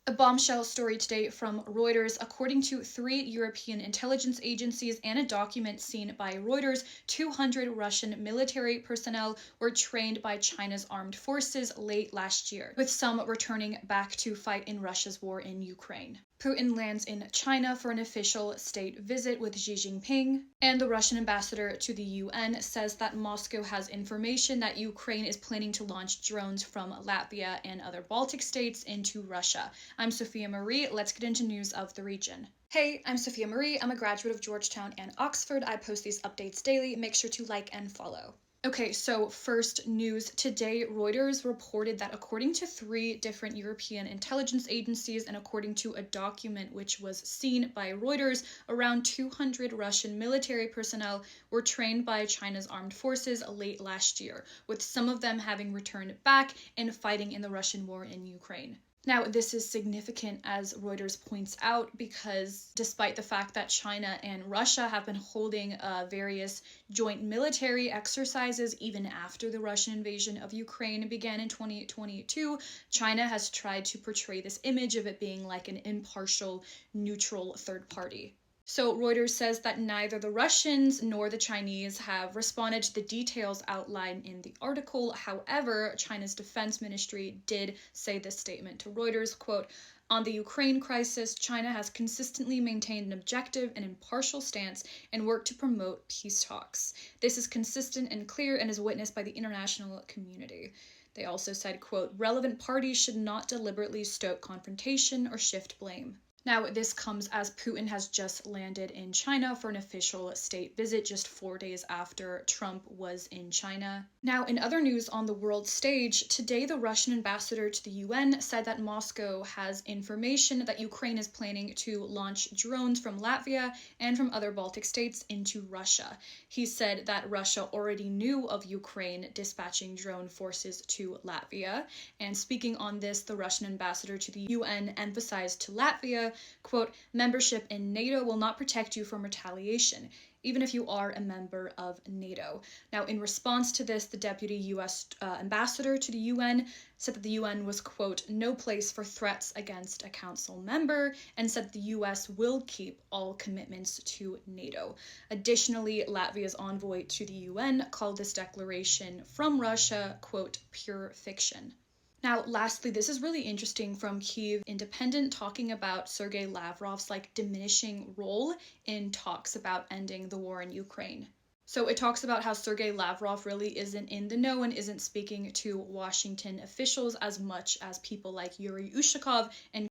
A bombshell story today from Reuters. According to 3 European intelligence agencies and a document seen by Reuters, 200 Russian military personnel were trained by China's armed forces late last year, with some returning back to fight in Russia's war in Ukraine. Putin lands in China for an official state visit with Xi Jinping, and the Russian ambassador to the UN says that Moscow has information that Ukraine is planning to launch drones from Latvia and other Baltic states into Russia. I'm Sophia Marie. Let's get into news of the region. Hey, I'm Sophia Marie. I'm a graduate of Georgetown and Oxford. I post these updates daily. Make sure to like and follow. Okay, so first news today, Reuters reported that according to 3 different European intelligence agencies and according to a document which was seen by Reuters, around 200 Russian military personnel were trained by China's armed forces late last year, with some of them having returned back and fighting in the Russian war in Ukraine. Now, this is significant, as Reuters points out, because despite the fact that China and Russia have been holding various joint military exercises even after the Russian invasion of Ukraine began in 2022, China has tried to portray this image of it being like an impartial, neutral third party. So Reuters says that neither the Russians nor the Chinese have responded to the details outlined in the article. However, China's defense ministry did say this statement to Reuters, quote, "On the Ukraine crisis, China has consistently maintained an objective and impartial stance and worked to promote peace talks. This is consistent and clear and is witnessed by the international community." They also said, quote, "Relevant parties should not deliberately stoke confrontation or shift blame." Now, this comes as Putin has just landed in China for an official state visit just 4 days after Trump was in China. Now, in other news on the world stage, today the Russian ambassador to the UN said that Moscow has information that Ukraine is planning to launch drones from Latvia and from other Baltic states into Russia. He said that Russia already knew of Ukraine dispatching drone forces to Latvia. And speaking on this, the Russian ambassador to the UN emphasized to Latvia, quote, "Membership in NATO will not protect you from retaliation, even if you are a member of NATO." Now, in response to this, the deputy U.S. Ambassador to the UN said that the UN was, quote, "no place for threats against a council member," and said the U.S. will keep all commitments to NATO. Additionally, Latvia's envoy to the UN called this declaration from Russia, quote, "pure fiction." Now, lastly, this is really interesting from Kyiv Independent, talking about Sergei Lavrov's diminishing role in talks about ending the war in Ukraine. So it talks about how Sergei Lavrov really isn't in the know and isn't speaking to Washington officials as much as people like Yuri Ushakov and